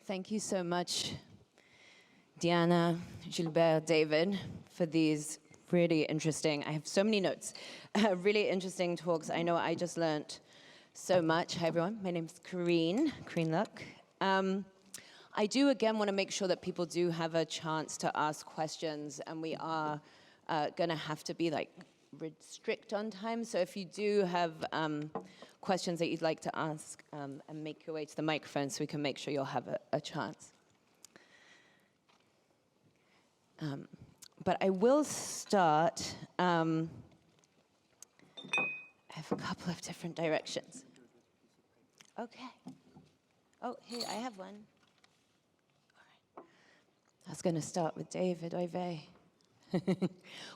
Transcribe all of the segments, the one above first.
Thank you so much, Diana, Gilbert, David, for these really interesting, I have so many notes, really interesting talks. I know I just learned so much. Hi, everyone. My name's Carinne Luck. I do, again, want to make sure that people do have a chance to ask questions, and we are going to have to be, like, strict on time. So if you do have questions that you'd like to ask, and make your way to the microphone so we can make sure you'll have a chance. But I will start, I have a couple of different directions. Okay. Oh, here, I have one. All right. I was going to start with David, oy vey.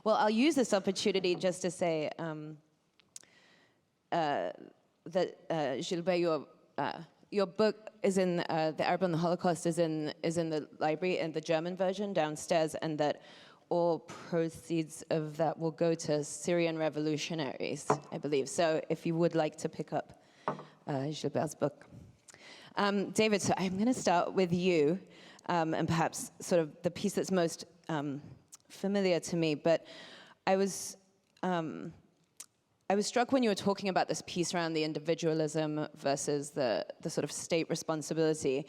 Well, I'll use this opportunity just to say that, Gilbert, your book is in, The Arab and the Holocaust is in the library, in the German version downstairs, and that all proceeds of that will go to Syrian revolutionaries, I believe. So if you would like to pick up Gilbert's book. David, so I'm going to start with you, and perhaps sort of the piece that's most familiar to me, but I was struck when you were talking about this piece around the individualism versus the sort of state responsibility,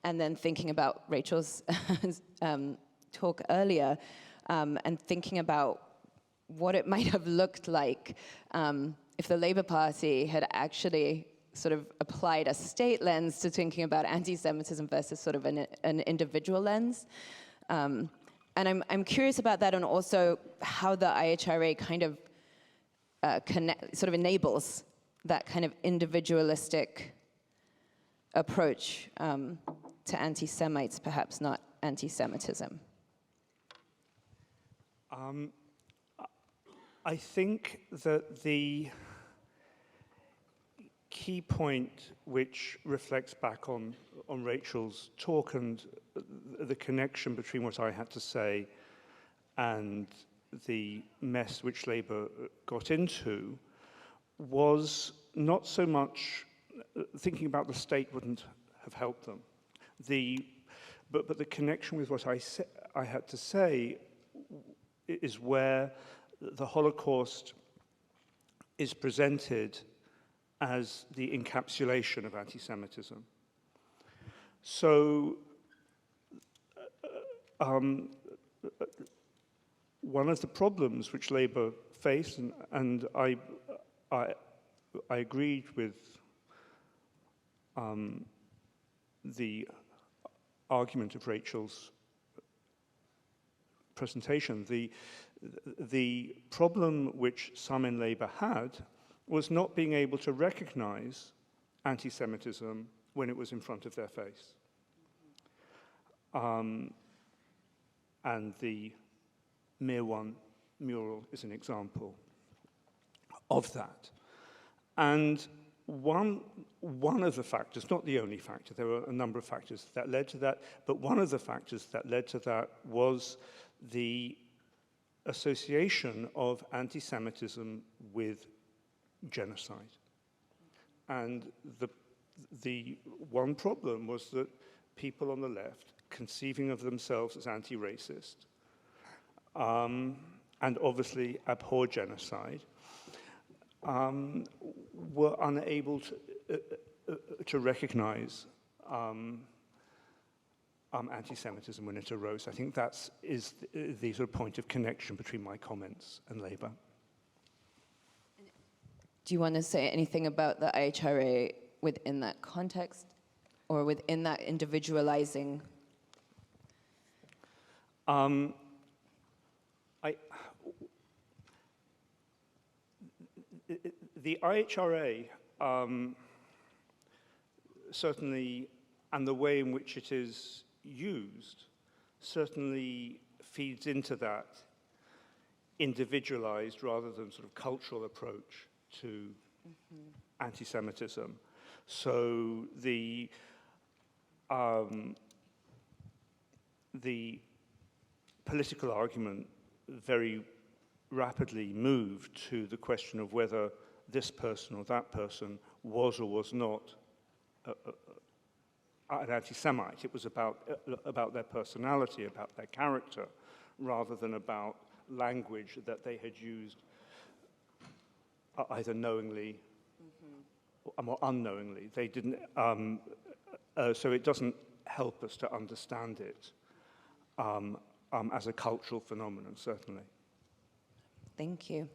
and then thinking about Rachel's talk earlier, and thinking about what it might have looked like if the Labour Party had actually sort of applied a state lens to thinking about anti-Semitism versus sort of an individual lens. And I'm curious about that, and also how the IHRA kind of sort of enables that kind of individualistic approach to anti-Semites, perhaps not anti-Semitism. I think that the key point which reflects back on Rachel's talk and the connection between what I had to say and the mess which Labour got into was not so much thinking about the state wouldn't have helped them. But the connection with what I had to say is where the Holocaust is presented as the encapsulation of anti-Semitism. So one of the problems which Labour faced, and I agreed with the argument of Rachel's presentation, the problem which some in Labour had was not being able to recognize anti-Semitism when it was in front of their face. And the Mir 1 mural is an example of that. And one of the factors, not the only factor, there were a number of factors that led to that, but one of the factors that led to that was the association of anti-Semitism with genocide. And the one problem was that people on the left, conceiving of themselves as anti-racist, and obviously abhor genocide, were unable to recognize anti-Semitism when it arose. I think that is the sort of point of connection between my comments and Labour. Do you want to say anything about the IHRA within that context, or within that individualizing? The IHRA certainly, and the way in which it is used, certainly feeds into that individualized rather than sort of cultural approach to anti-Semitism. So the political argument very rapidly moved to the question of whether this person or that person was or was not an anti-Semite. It was about their personality, about their character, rather than about language that they had used either knowingly or unknowingly. They didn't. So it doesn't help us to understand it as a cultural phenomenon, certainly. Thank you.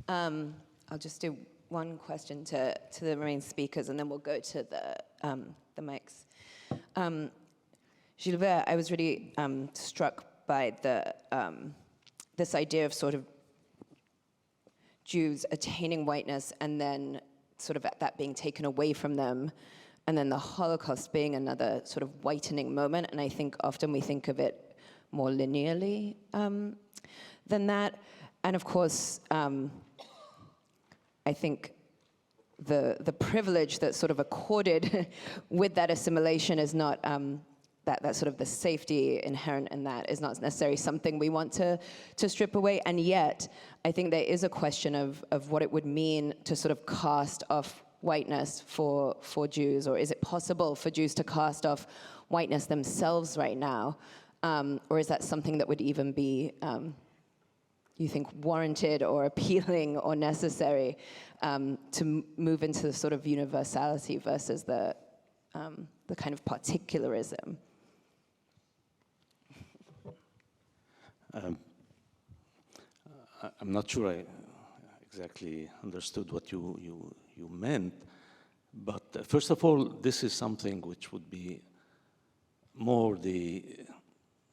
I'll just do one question to the remaining speakers, and then we'll go to the mics. Gilbert, I was really struck by this idea of sort of Jews attaining whiteness and then sort of that being taken away from them, and then the Holocaust being another sort of whitening moment. And I think often we think of it more linearly than that. And of course, I think the privilege that's sort of accorded with that assimilation is not that sort of the safety inherent in that is not necessarily something we want to strip away. And yet, I think there is a question of what it would mean to sort of cast off whiteness for Jews, or is it possible for Jews to cast off whiteness themselves right now? Or is that something that would even be, you think, warranted or appealing or necessary to move into the sort of universality versus the kind of particularism? I'm not sure I exactly understood what you meant, but first of all, this is something which would be more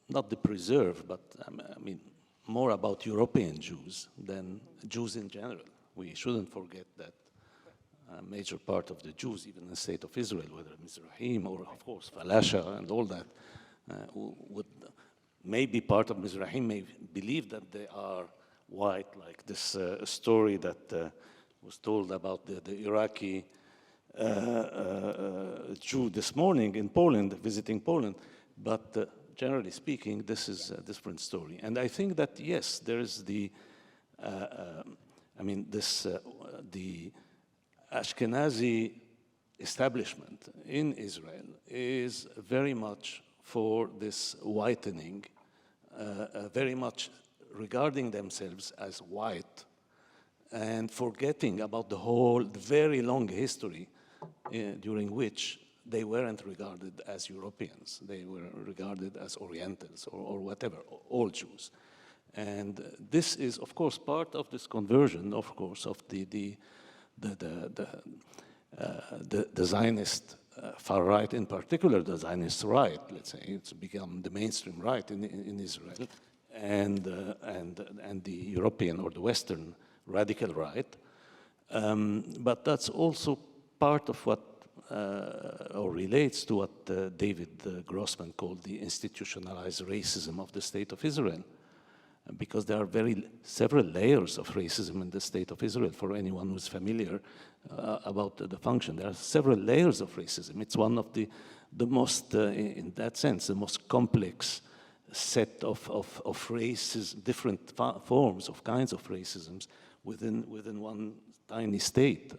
not the preserve, but I mean, more about European Jews than Jews in general. We shouldn't forget that a major part of the Jews, even in the state of Israel, whether Mizrahim or, of course, Falasha and all that, would maybe part of Mizrahim may believe that they are white, like this story that was told about the Iraqi Jew this morning in Poland, visiting Poland. But generally speaking, this is a different story. And I think that, yes, there is the Ashkenazi establishment in Israel is very much for this whitening, very much regarding themselves as white and forgetting about the very long history during which they weren't regarded as Europeans. They were regarded as Orientals or whatever, all Jews. And this is, of course, part of this conversion, of course, of the Zionist far right, in particular the Zionist right, let's say. It's become the mainstream right in Israel, and the European or the Western radical right. But that's also part of what, or relates to what David Grossman called the institutionalized racism of the State of Israel. Because there are several layers of racism in the State of Israel, for anyone who's familiar about the function. There are several layers of racism. It's one of the most, in that sense, the most complex set of racism, different forms of kinds of racisms within one tiny state.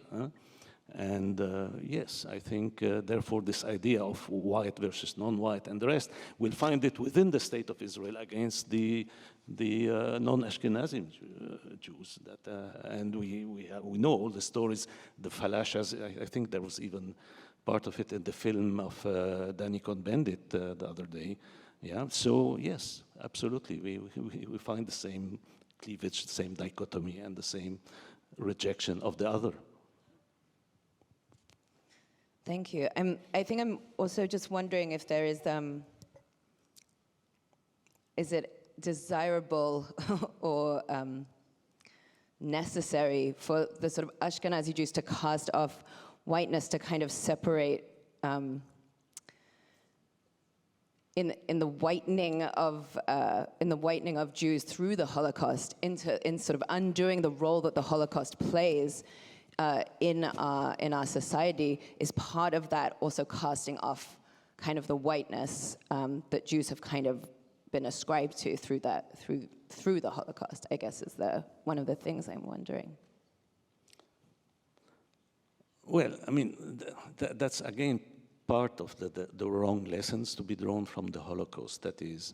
And yes, I think, therefore, this idea of white versus non-white and the rest, we'll find it within the State of Israel against the non-Ashkenazi Jews. And we know all the stories, the Falashas. I think there was even part of it in the film of Danny Cohn-Bendit the other day. Yeah. So yes, absolutely, we find the same cleavage, the same dichotomy, and the same rejection of the other. Thank you. I think I'm also just wondering if there is it desirable or necessary for the sort of Ashkenazi Jews to cast off whiteness to kind of separate in the whitening of Jews through the Holocaust in sort of undoing the role that the Holocaust plays in our society, is part of that also casting off kind of the whiteness that Jews have kind of been ascribed to through the Holocaust, I guess, is one of the things I'm wondering. Well, I mean, that's again part of the wrong lessons to be drawn from the Holocaust. That is,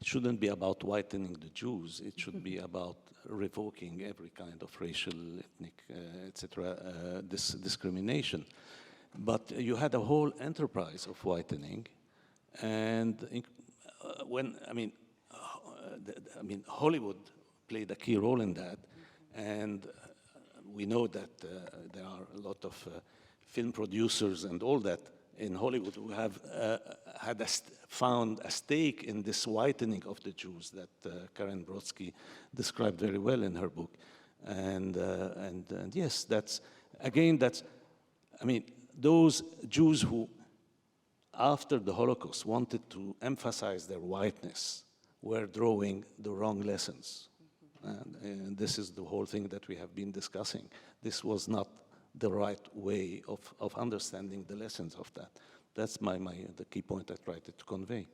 it shouldn't be about whitening the Jews. It should be about revoking every kind of racial, ethnic, etc. Discrimination. But you had a whole enterprise of whitening, and Hollywood played a key role in that, and we know that there are a lot of film producers and all that in Hollywood who have found a stake in this whitening of the Jews that Karen Brodsky described very well in her book. And yes, those Jews who, after the Holocaust, wanted to emphasize their whiteness were drawing the wrong lessons. And this is the whole thing that we have been discussing. This was not the right way of understanding the lessons of that. That's the key point I tried to convey.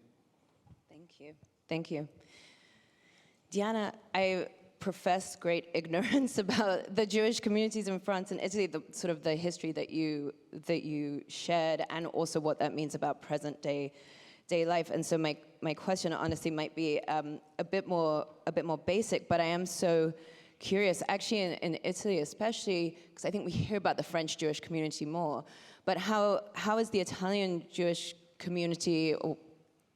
Thank you. Thank you. Diana, I profess great ignorance about the Jewish communities in France and Italy, the sort of the history that you shared, and also what that means about present day life. And so my question honestly might be a bit more basic, but I am so curious, actually in Italy especially, because I think we hear about the French Jewish community more, but how is the Italian Jewish community, or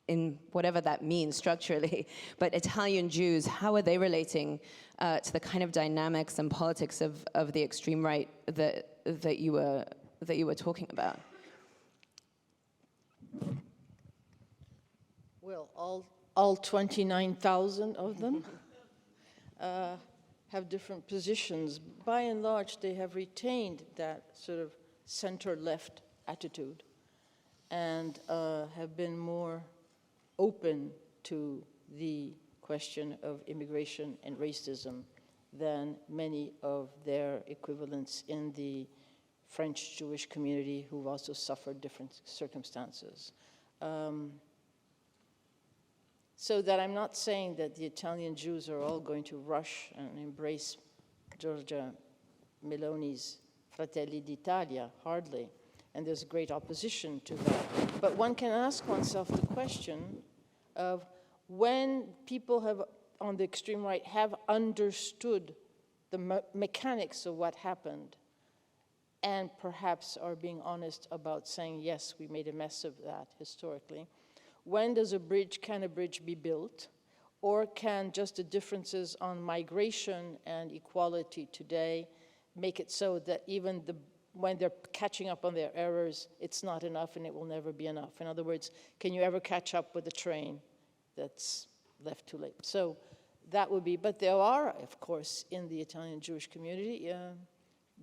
in whatever that means structurally, but Italian Jews, how are they relating to the kind of dynamics and politics of the extreme right that you were talking about? Well, all 29,000 of them have different positions. By and large, they have retained that sort of center-left attitude and have been more open to the question of immigration and racism than many of their equivalents in the French Jewish community who've also suffered different circumstances. So that I'm not saying that the Italian Jews are all going to rush and embrace Giorgia Meloni's Fratelli d'Italia, hardly. And there's great opposition to that. But one can ask oneself the question of when people have, on the extreme right, have understood the mechanics of what happened and perhaps are being honest about saying, yes, we made a mess of that historically, when can a bridge be built? Or can just the differences on migration and equality today make it so that even when they're catching up on their errors, it's not enough and it will never be enough? In other words, can you ever catch up with a train that's left too late? So that would be, but there are, of course, in the Italian Jewish community,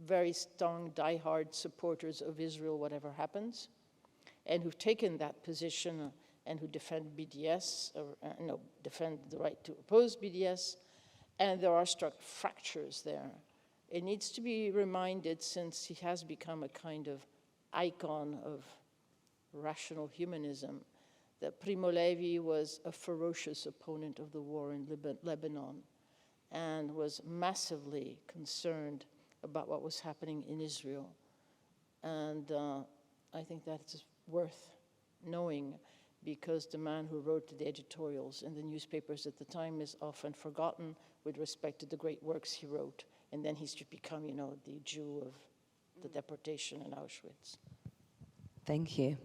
very strong, diehard supporters of Israel, whatever happens, and who've taken that position and who defend BDS, or defend the right to oppose BDS, and there are struck fractures there. It needs to be reminded, since he has become a kind of icon of rational humanism, that Primo Levi was a ferocious opponent of the war in Lebanon and was massively concerned about what was happening in Israel. And I think that's worth knowing, because the man who wrote the editorials in the newspapers at the time is often forgotten with respect to the great works he wrote. And then he's become, the Jew of the deportation in Auschwitz. Thank you.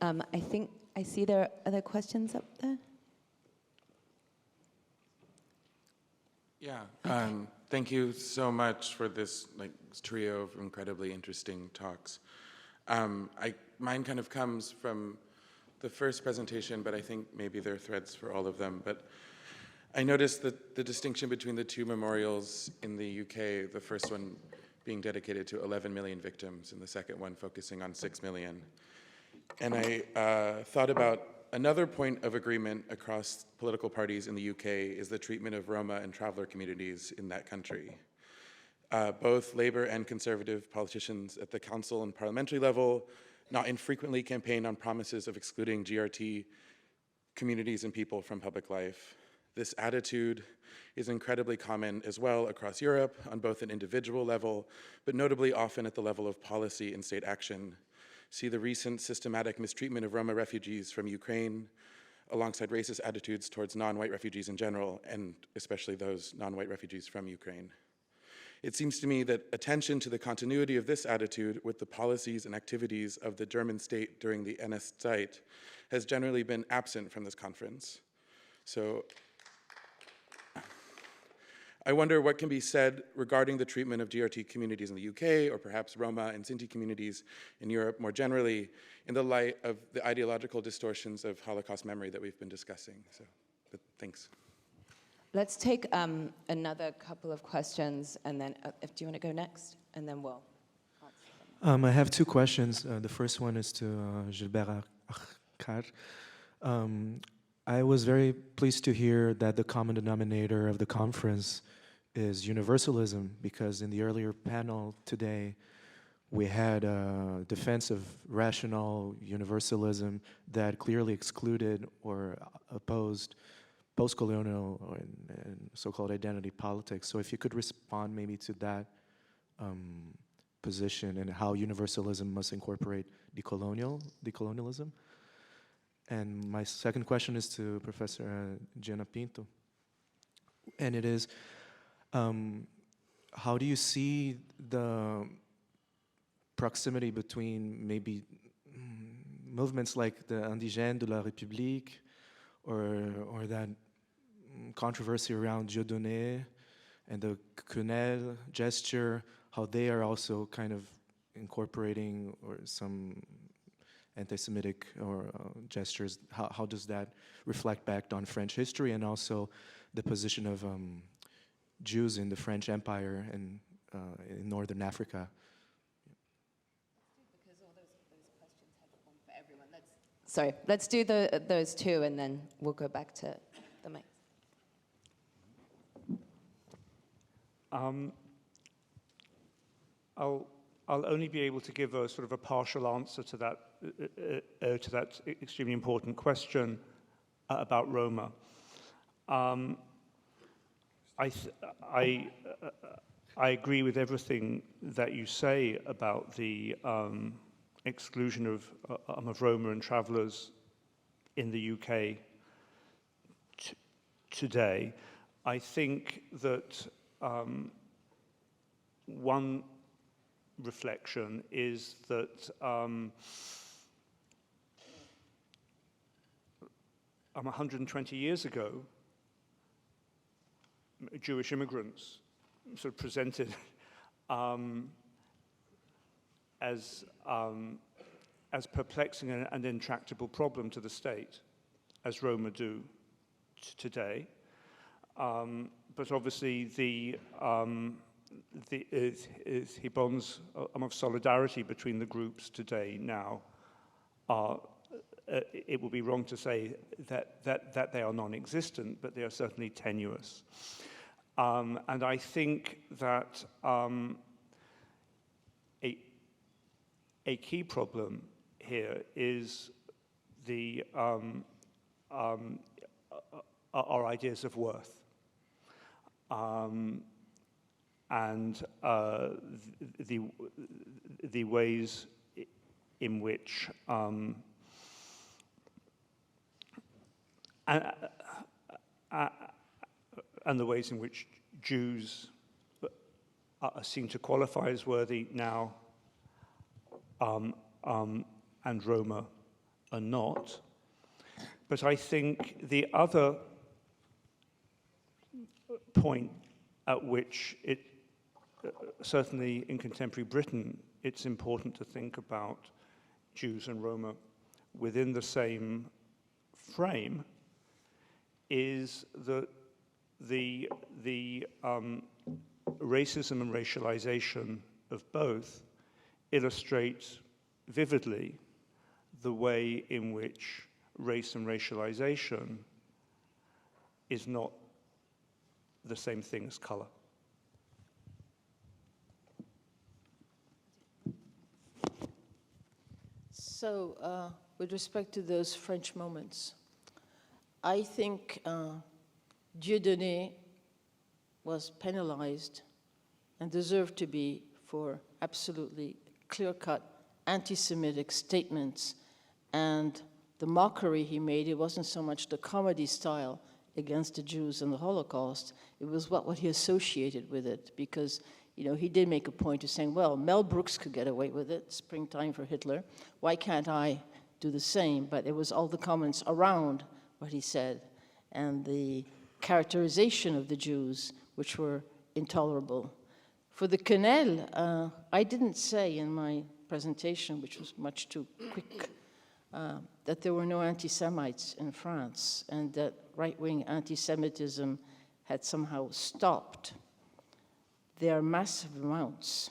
I think I see there are other questions up there. Yeah, thank you so much for this trio of incredibly interesting talks. Mine kind of comes from the first presentation, but I think maybe there are threads for all of them. But I noticed that the distinction between the two memorials in the UK, the first one being dedicated to 11 million victims, and the second one focusing on 6 million. And I thought about another point of agreement across political parties in the UK is the treatment of Roma and traveler communities in that country. Both Labour and Conservative politicians at the council and parliamentary level not infrequently campaign on promises of excluding GRT communities and people from public life. This attitude is incredibly common as well across Europe on both an individual level, but notably often at the level of policy and state action. see the recent systematic mistreatment of Roma refugees from Ukraine, alongside racist attitudes towards non-white refugees in general, and especially those non-white refugees from Ukraine. It seems to me that attention to the continuity of this attitude with the policies and activities of the German state during the NS-Zeit has generally been absent from this conference. So I wonder what can be said regarding the treatment of GRT communities in the UK, or perhaps Roma and Sinti communities in Europe more generally, in the light of the ideological distortions of Holocaust memory that we've been discussing. So, but thanks. Let's take another couple of questions, and then, do you want to go next? And then we'll answer them. I have two questions. The first one is to Gilbert Achcar. I was very pleased to hear that the common denominator of the conference is universalism, because in the earlier panel today, we had a defense of rational universalism that clearly excluded or opposed post-colonial and so-called identity politics. So if you could respond maybe to that position and how universalism must incorporate decolonialism. And my second question is to Professor Gianna Pinto. And it is, how do you see the proximity between maybe movements like the Indigènes de la République or that controversy around Dieudonné and the Quenelle gesture, how they are also kind of incorporating or some anti-Semitic or gestures? How does that reflect back on French history, and also the position of Jews in the French Empire and in Northern Africa? Because all those questions had one for everyone. Sorry, let's do those two, and then we'll go back to the mic. I'll only be able to give a sort of a partial answer to that extremely important question about Roma. I agree with everything that you say about the exclusion of Roma and travellers in the UK today. I think that one reflection is that 120 years ago, Jewish immigrants sort of presented as perplexing and intractable problem to the state, as Roma do today. But obviously the bonds of solidarity between the groups today now are, it would be wrong to say that they are non-existent, but they are certainly tenuous. And I think that a key problem here is our ideas of worth. And the ways in which and the ways in which Jews are seen to qualify as worthy now, and Roma are not. But I think the other point at which it, certainly in contemporary Britain, it's important to think about Jews and Roma within the same frame, is that the racism and racialization of both illustrate vividly the way in which race and racialization is not the same thing as color. So, with respect to those French moments, I think Dieudonné was penalized and deserved to be for absolutely clear-cut anti-Semitic statements and the mockery he made, it wasn't so much the comedy style against the Jews and the Holocaust, it was what he associated with it, because he did make a point of saying, well, Mel Brooks could get away with it, springtime for Hitler, why can't I do the same? But it was all the comments around what he said and the characterization of the Jews, which were intolerable. For the quenelle, I didn't say in my presentation, which was much too quick, that there were no anti-Semites in France and that right-wing anti-Semitism had somehow stopped. There are massive amounts.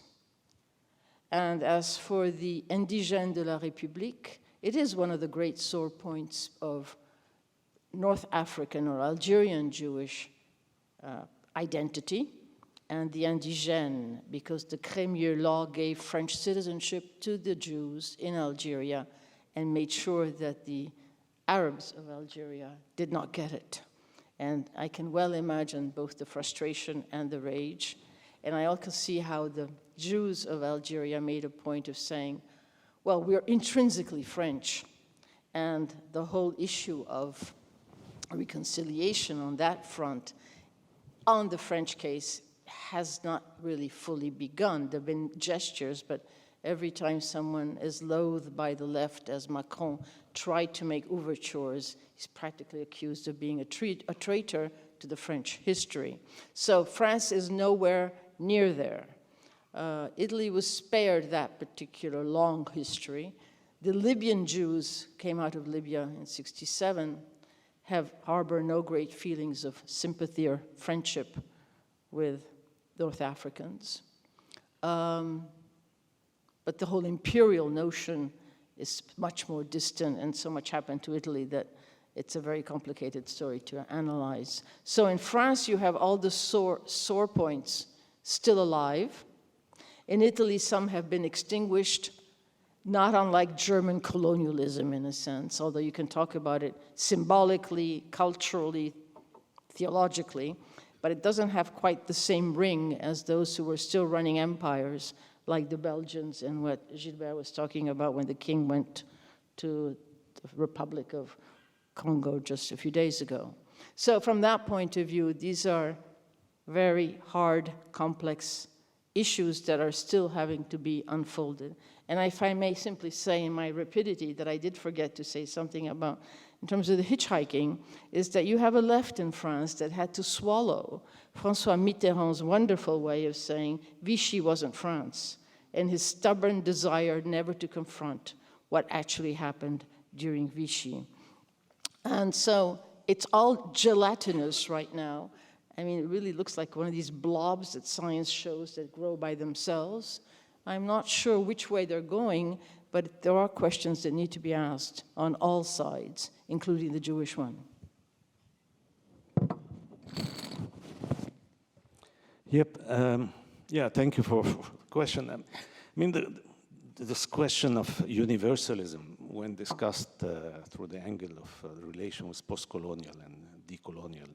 And as for the Indigènes de la République, it is one of the great sore points of North African or Algerian Jewish identity, and the Indigènes, because the Crémieux law gave French citizenship to the Jews in Algeria and made sure that the Arabs of Algeria did not get it. And I can well imagine both the frustration and the rage. And I also see how the Jews of Algeria made a point of saying, well, we're intrinsically French. And the whole issue of reconciliation on that front, on the French case, has not really fully begun. There have been gestures, but every time someone is loathed by the left, as Macron tried to make overtures, he's practically accused of being a traitor to the French history. So France is nowhere near there. Italy was spared that particular long history. The Libyan Jews came out of Libya in '67, harbor no great feelings of sympathy or friendship with North Africans. But the whole imperial notion is much more distant, and so much happened to Italy that it's a very complicated story to analyze. So in France, you have all the sore points still alive. In Italy, some have been extinguished, not unlike German colonialism in a sense, although you can talk about it symbolically, culturally, theologically, but it doesn't have quite the same ring as those who were still running empires, like the Belgians and what Gilbert was talking about when the king went to the Republic of Congo just a few days ago. So from that point of view, these are very hard, complex issues that are still having to be unfolded. And if I may simply say in my rapidity that I did forget to say something about, in terms of the hitchhiking, is that you have a left in France that had to swallow François Mitterrand's wonderful way of saying Vichy wasn't France, and his stubborn desire never to confront what actually happened during Vichy. And so it's all gelatinous right now. I mean, it really looks like one of these blobs that science shows that grow by themselves. I'm not sure which way they're going, but there are questions that need to be asked on all sides, including the Jewish one. Yep. Yeah, thank you for the question. I mean, this question of universalism, when discussed through the angle of the relation with post-colonial and decolonial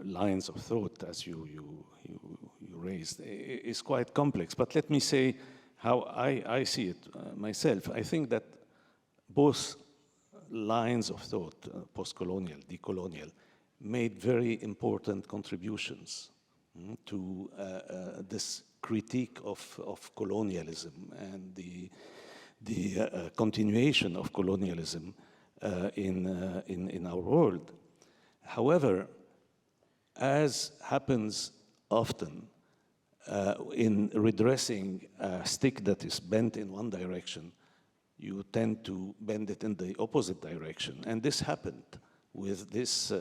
lines of thought, as you raised, is quite complex. But let me say how I see it myself. I think that both lines of thought, post-colonial, decolonial, made very important contributions to this critique of colonialism and the continuation of colonialism in our world. However, as happens often in redressing a stick that is bent in one direction, you tend to bend it in the opposite direction. And this happened with this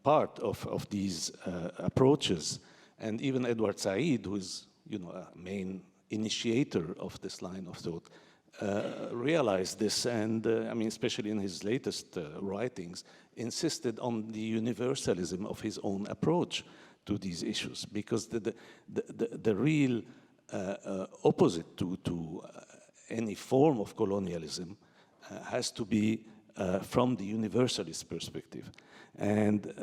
part of these approaches. And even Edward Said, who is a main initiator of this line of thought, realized this, and I mean, especially in his latest writings, insisted on the universalism of his own approach to these issues, because the real opposite to any form of colonialism has to be from the universalist perspective, and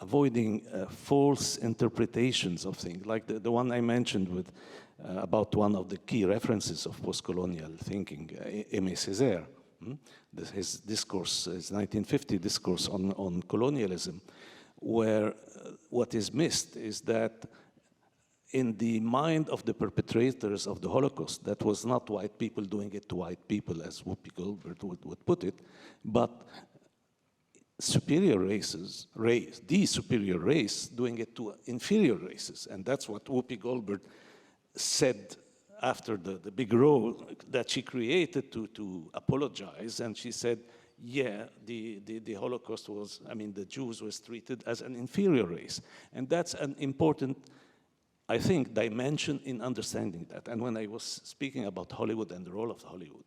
avoiding false interpretations of things, like the one I mentioned with about one of the key references of post-colonial thinking, Aimé Césaire. His discourse, his 1950 discourse on colonialism, where what is missed is that in the mind of the perpetrators of the Holocaust, that was not white people doing it to white people, as Whoopi Goldberg would put it, but superior races, the superior race doing it to inferior races. And that's what Whoopi Goldberg said after the big row that she created to apologize. And she said, yeah, the Holocaust was, I mean, the Jews was treated as an inferior race. And that's an important, I think, dimension in understanding that. And when I was speaking about Hollywood and the role of Hollywood,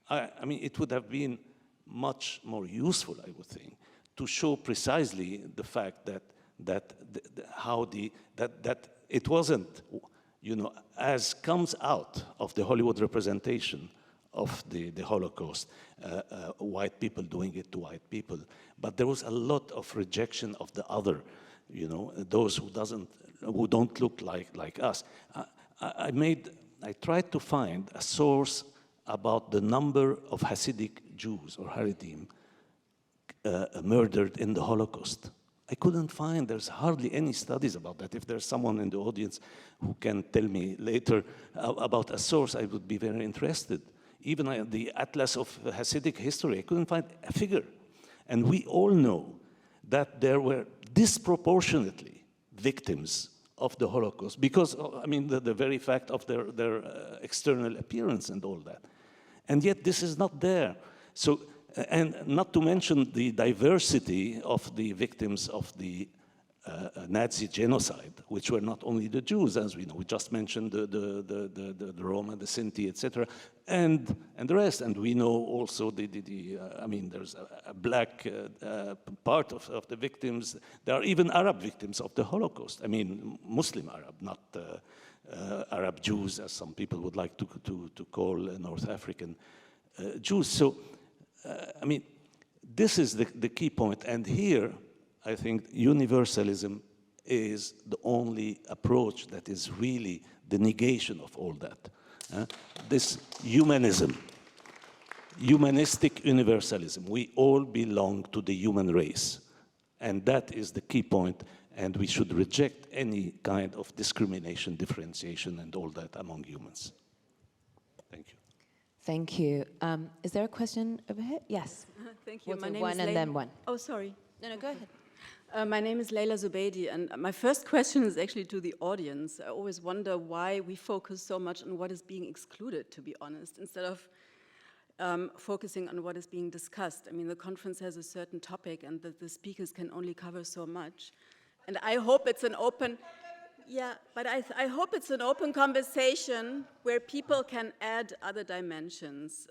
I mean, it would have been much more useful, I would think, to show precisely the fact that it wasn't, you know, as comes out of the Hollywood representation of the Holocaust, white people doing it to white people, but there was a lot of rejection of the other, you know, those who don't look like us. I tried to find a source about the number of Hasidic Jews or Haredim murdered in the Holocaust. I couldn't find, there's hardly any studies about that. If there's someone in the audience who can tell me later about a source, I would be very interested. Even the Atlas of Hasidic history, I couldn't find a figure. And we all know that there were disproportionately victims of the Holocaust because, I mean, the very fact of their external appearance and all that. And yet this is not there. So, and not to mention the diversity of the victims of the Nazi genocide, which were not only the Jews, as we know. We just mentioned the Roma, the Sinti, etc., and the rest. And we know also I mean, there's a black part of the victims. There are even Arab victims of the Holocaust. I mean, Muslim Arab, not Arab Jews, as some people would like to call North African Jews. So, I mean, this is the key point. And here, I think universalism is the only approach that is really the negation of all that. This humanism, humanistic universalism, we all belong to the human race. And that is the key point, and we should reject any kind of discrimination, differentiation, and all that among humans. Thank you. Thank you. Is there a question over here? Yes. Thank you. We'll My do name one is and Leila. then one. Oh, sorry. No, go ahead. My name is Leila Zubeidi, and my first question is actually to the audience. I always wonder why we focus so much on what is being excluded, to be honest, instead of focusing on what is being discussed. I mean, the conference has a certain topic, and the speakers can only cover so much. And I hope it's an open... Yeah, but I hope it's an open conversation where people can add other dimensions.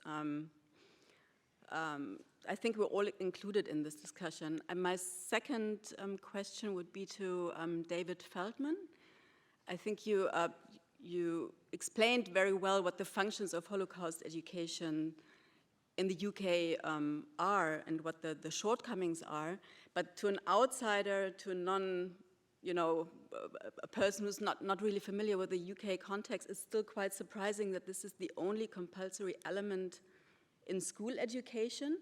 I think we're all included in this discussion. And my second question would be to David Feldman. I think you explained very well what the functions of Holocaust education in the UK are and what the shortcomings are. But to an outsider, to a person who's not really familiar with the UK context, it's still quite surprising that this is the only compulsory element in school education.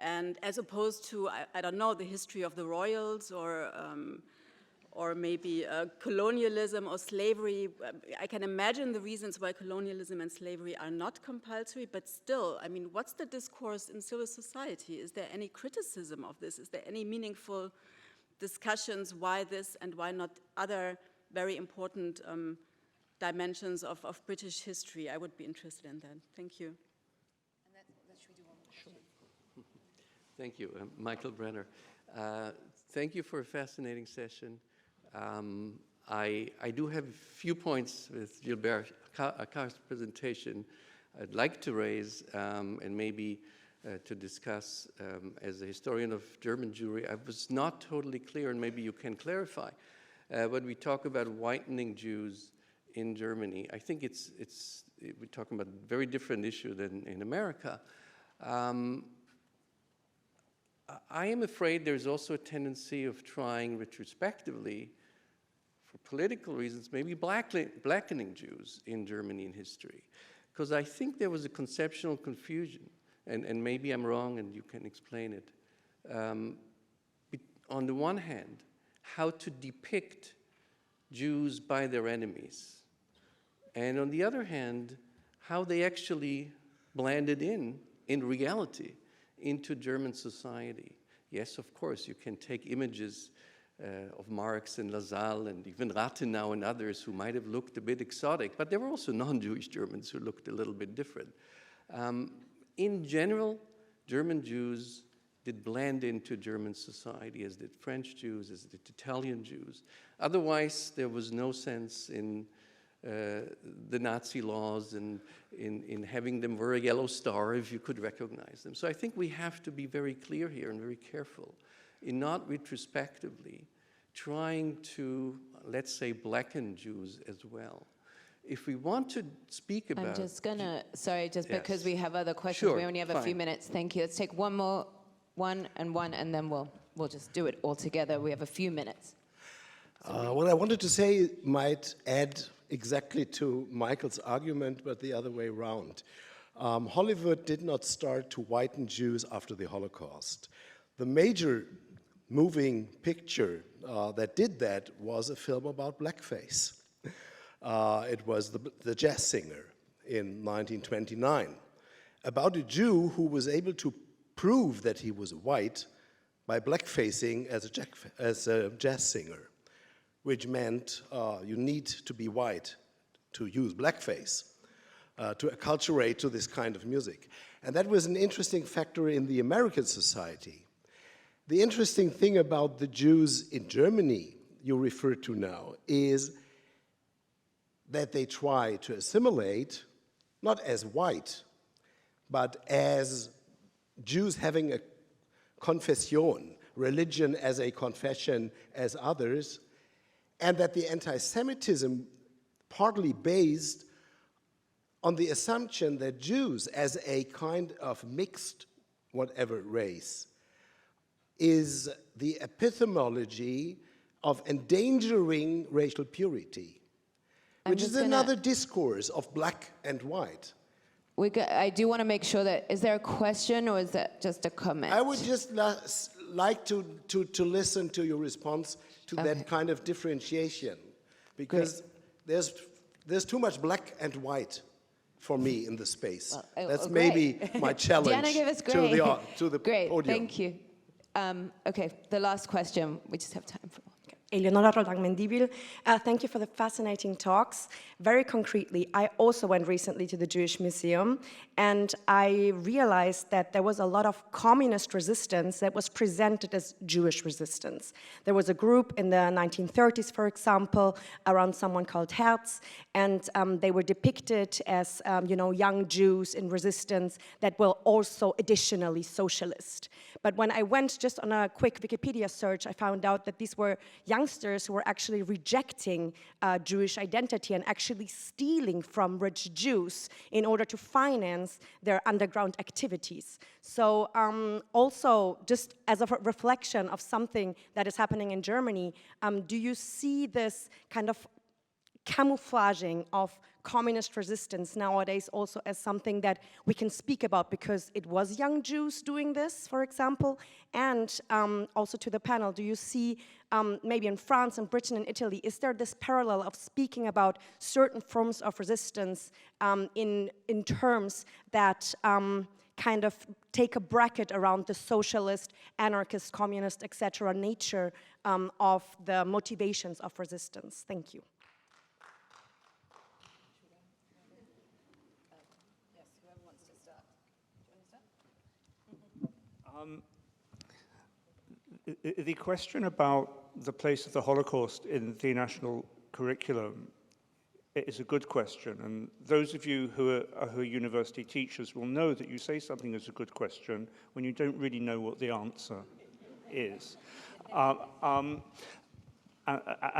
And as opposed to, I don't know, the history of the royals or maybe colonialism or slavery. I can imagine the reasons why colonialism and slavery are not compulsory, but still, I mean, what's the discourse in civil society? Is there any criticism of this? Is there any meaningful discussions why this and why not other very important dimensions of British history? I would be interested in that. Thank you. Thank you, Michael Brenner. Thank you for a fascinating session. I do have a few points with Gilbert Achcar's presentation I'd like to raise and maybe to discuss. As a historian of German Jewry, I was not totally clear, and maybe you can clarify. When we talk about whitening Jews in Germany, I think we're talking about a very different issue than in America. I am afraid there's also a tendency of trying retrospectively for political reasons, maybe blackening Jews in Germany in history. Because I think there was a conceptual confusion, and maybe I'm wrong and you can explain it. On the one hand, how to depict Jews by their enemies. And on the other hand, how they actually blended in reality, into German society. Yes, of course, you can take images of Marx and Lassalle and even Rathenau and others who might have looked a bit exotic, but there were also non-Jewish Germans who looked a little bit different. In general, German Jews did blend into German society, as did French Jews, as did Italian Jews. Otherwise, there was no sense in the Nazi laws and in having them wear a yellow star if you could recognize them. So I think we have to be very clear here and very careful in not retrospectively trying to, let's say, blacken Jews as well. If we want to speak about... I'm just gonna, sorry, just Yes. because we have other questions, Sure, we only have a few fine. minutes. Thank you. Let's take one more, and then we'll just do it all together. We have a few minutes. What I wanted to say might add exactly to Michael's argument, but the other way around. Hollywood did not start to whiten Jews after the Holocaust. The major moving picture that did that was a film about blackface. It was the Jazz Singer in 1929, about a Jew who was able to prove that he was white by blackfacing as a jazz singer, which meant you need to be white to use blackface, to acculturate to this kind of music. And that was an interesting factor in the American society. The interesting thing about the Jews in Germany you refer to now is that they try to assimilate, not as white, but as Jews having a confession, religion as a confession as others, and that the anti-Semitism partly based on the assumption that Jews as a kind of mixed whatever race is the epistemology of endangering racial purity, which is another discourse of black and white. I do want to make sure that, is there a question or is that just a comment? I would just like to listen to your response to that kind of differentiation, because there's too much black and white for me in the space. Well, that's maybe my challenge Diana gave us to the great, podium. thank you. Okay, the last question. We just have time for one. Eleonora Roldang-Mendibel, thank you for the fascinating talks. Very concretely, I also went recently to the Jewish Museum, and I realized that there was a lot of communist resistance that was presented as Jewish resistance. There was a group in the 1930s, for example, around someone called Herz, and they were depicted as young Jews in resistance that were also additionally socialist. But when I went just on a quick Wikipedia search, I found out that these were youngsters who were actually rejecting Jewish identity and actually stealing from rich Jews in order to finance their underground activities. So also, just as a reflection of something that is happening in Germany, do you see this kind of camouflaging of communist resistance nowadays also as something that we can speak about, because it was young Jews doing this, for example? And also to the panel, do you see maybe in France and Britain and Italy, is there this parallel of speaking about certain forms of resistance in terms that kind of take a bracket around the socialist, anarchist, communist, etc. nature of the motivations of resistance? Thank you. The question about the place of the Holocaust in the national curriculum is a good question, and those of you who are university teachers will know that you say something is a good question when you don't really know what the answer is. And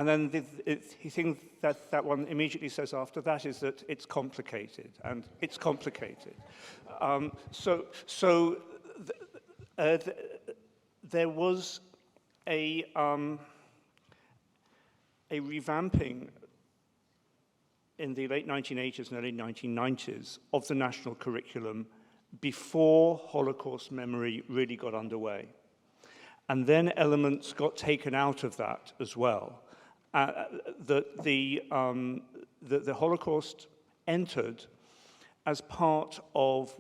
then the thing that one immediately says after that is that it's complicated, and it's complicated. There was a a revamping in the late 1980s and early 1990s of the national curriculum before Holocaust memory really got underway. And then elements got taken out of that as well. The Holocaust entered as part of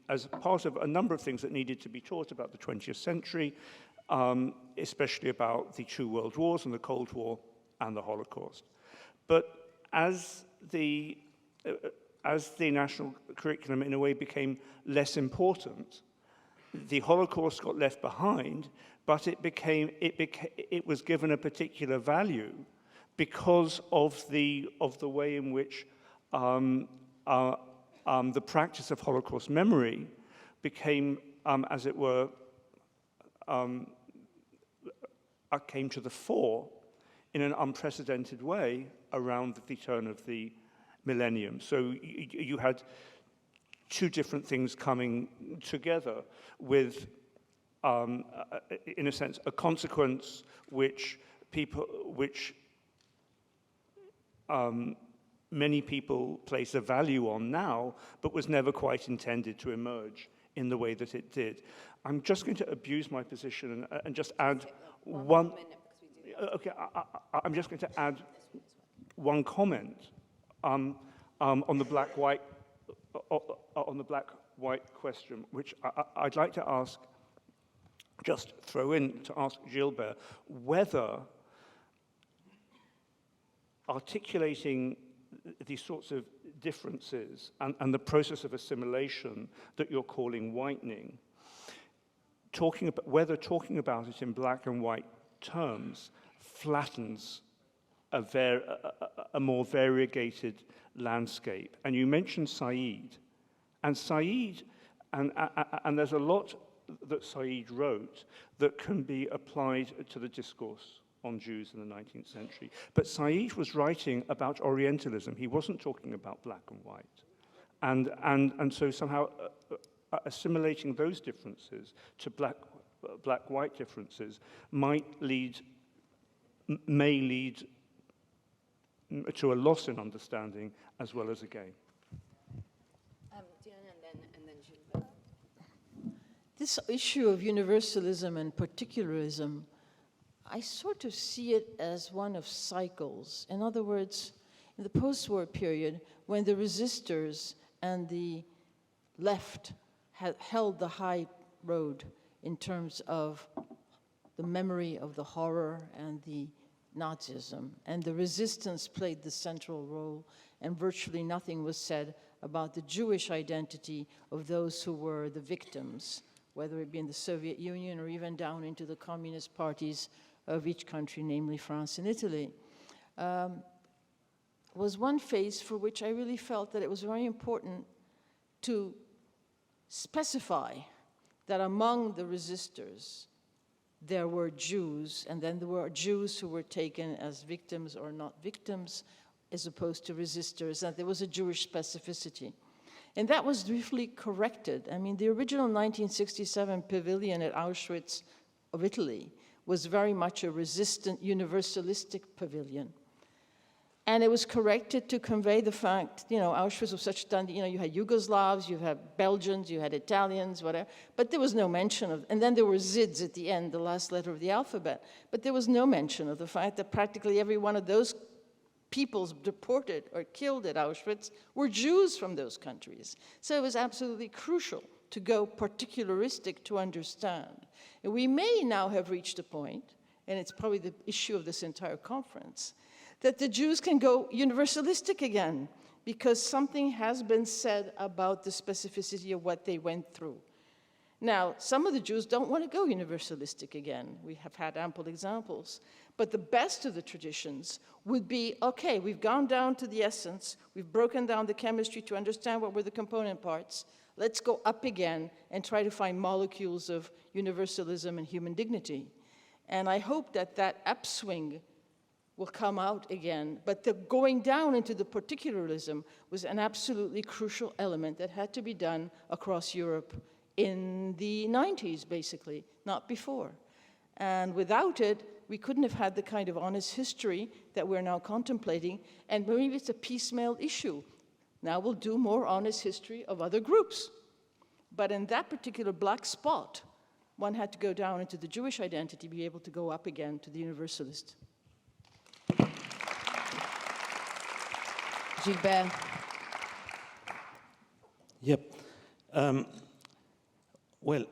as part of a number of things that needed to be taught about the 20th century, especially about the two world wars and the Cold War and the Holocaust. But as the national curriculum in a way became less important, the Holocaust got left behind, but it was given a particular value because of the way in which the practice of Holocaust memory became, as it were, came to the fore in an unprecedented way around the turn of the millennium. So you had two different things coming together with, in a sense, a consequence which many people place a value on now, but was never quite intended to emerge in the way that it did. I'm just going to abuse my position and just add one. Okay, I'm just going to add one comment on the black-white question, which I'd like to ask, just throw in to ask Gilbert whether articulating these sorts of differences and the process of assimilation that you're calling whitening, whether talking about it in black and white terms flattens a more variegated landscape. And you mentioned Said, and there's a lot that Said wrote that can be applied to the discourse on Jews in the 19th century. But Said was writing about Orientalism. He wasn't talking about black and white. And so somehow assimilating those differences to black-white differences may lead to a loss in understanding as well as a gain. Diana, and then Gilbert. This issue of universalism and particularism, I sort of see it as one of cycles. In other words, in the post-war period, when the resistors and the left had held the high road in terms of the memory of the horror and the Nazism, and the resistance played the central role, and virtually nothing was said about the Jewish identity of those who were the victims, whether it be in the Soviet Union or even down into the communist parties of each country, namely France and Italy, was one phase for which I really felt that it was very important to specify that among the resistors, there were Jews, and then there were Jews who were taken as victims or not victims, as opposed to resistors, and there was a Jewish specificity. And that was briefly corrected. I mean, the original 1967 pavilion at Auschwitz of Italy was very much a resistant, universalistic pavilion. And it was corrected to convey the fact, Auschwitz was such done, you had Yugoslavs, you had Belgians, you had Italians, whatever, but there was no mention of, and then there were Zids at the end, the last letter of the alphabet, but there was no mention of the fact that practically every one of those peoples deported or killed at Auschwitz were Jews from those countries. So it was absolutely crucial to go particularistic to understand. And we may now have reached a point, and it's probably the issue of this entire conference, that the Jews can go universalistic again because something has been said about the specificity of what they went through. Now, some of the Jews don't want to go universalistic again. We have had ample examples. But the best of the traditions would be, okay, we've gone down to the essence, we've broken down the chemistry to understand what were the component parts, let's go up again and try to find molecules of universalism and human dignity. And I hope that that upswing will come out again, but the going down into the particularism was an absolutely crucial element that had to be done across Europe in the 90s, basically, not before. And without it, we couldn't have had the kind of honest history that we're now contemplating, and maybe it's a piecemeal issue. Now we'll do more honest history of other groups. But in that particular black spot, one had to go down into the Jewish identity to be able to go up again to the universalist. Gilbert. Yep. Well,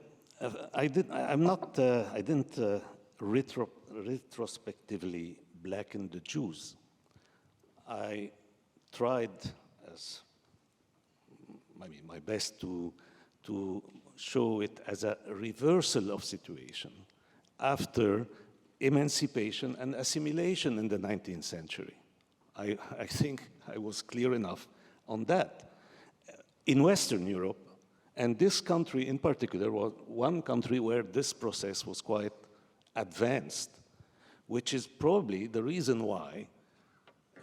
I didn't retrospectively blacken the Jews. I tried as my best to show it as a reversal of situation after emancipation and assimilation in the 19th century. I think I was clear enough on that. In Western Europe, and this country in particular was one country where this process was quite advanced, which is probably the reason why,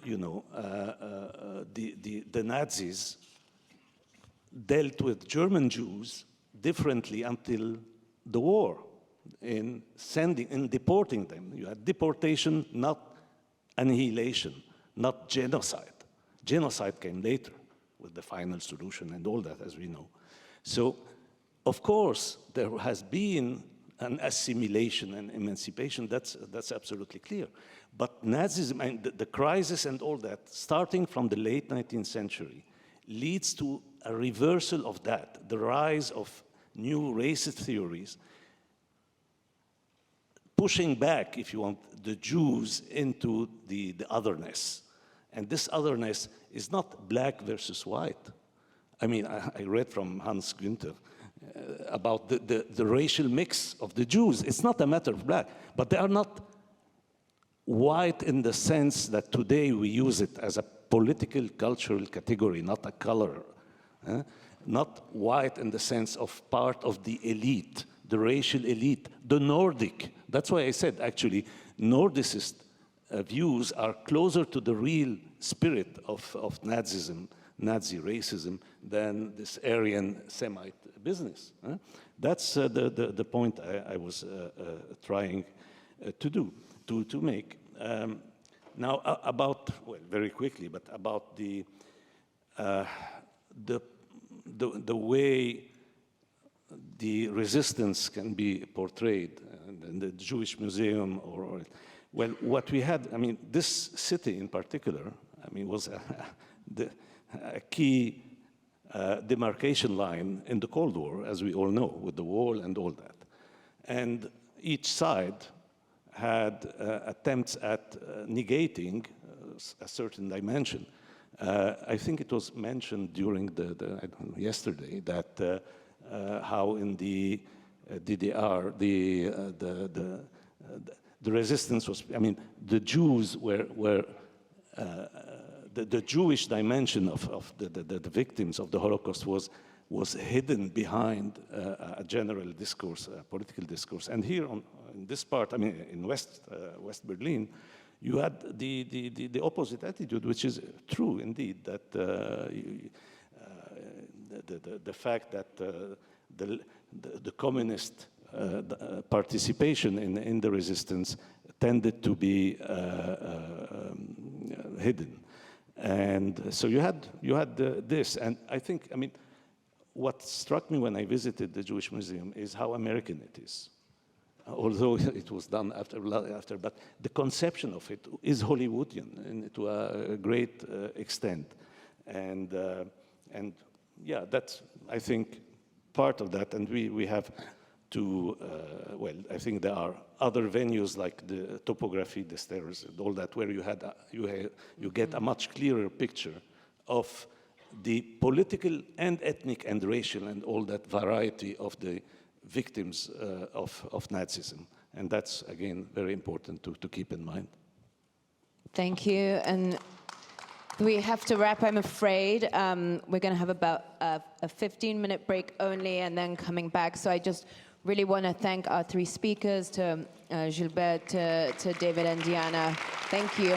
you know, the Nazis dealt with German Jews differently until the war, in deporting them. You had deportation, not annihilation, not genocide. Genocide came later with the final solution and all that, as we know. So, of course, there has been an assimilation and emancipation, that's absolutely clear. But Nazism and the crisis and all that, starting from the late 19th century, leads to a reversal of that, the rise of new racist theories, pushing back, if you want, the Jews into the otherness. And this otherness is not black versus white. I mean, I read from Hans Günther about the racial mix of the Jews. It's not a matter of black, but they are not white in the sense that today we use it as a political, cultural category, not a color. Not white in the sense of part of the elite, the racial elite, the Nordic. That's why I said, actually, Nordicist views are closer to the real spirit of Nazism, Nazi racism, than this Aryan Semite business. That's the point I was trying to make. Now, about, well, very quickly, but about the way the resistance can be portrayed in the Jewish Museum, well, what we had, I mean, this city in particular, I mean, was a key demarcation line in the Cold War, as we all know, with the wall and all that. And each side had attempts at negating a certain dimension. I think it was mentioned during yesterday that how in the DDR the resistance was, I mean, the Jews were the Jewish dimension of the victims of the Holocaust was hidden behind a general discourse, a political discourse. And here in this part, I mean, in West Berlin, you had the opposite attitude, which is true indeed, that the fact that the communist participation in the resistance tended to be hidden. And so you had this, and I think, I mean, what struck me when I visited the Jewish Museum is how American it is. Although it was done after, but the conception of it is Hollywoodian and to a great extent. And yeah, that's, I think, part of that. And we have to, well, I think there are other venues like the topography, the stairs, and all that, where you get a much clearer picture of the political and ethnic and racial and all that variety of the victims of Nazism. And that's, again, very important to keep in mind. Thank you. And we have to wrap, I'm afraid. We're going to have about a 15-minute break only and then coming back. So I just really want to thank our three speakers, to Gilbert, to David and Diana. Thank you.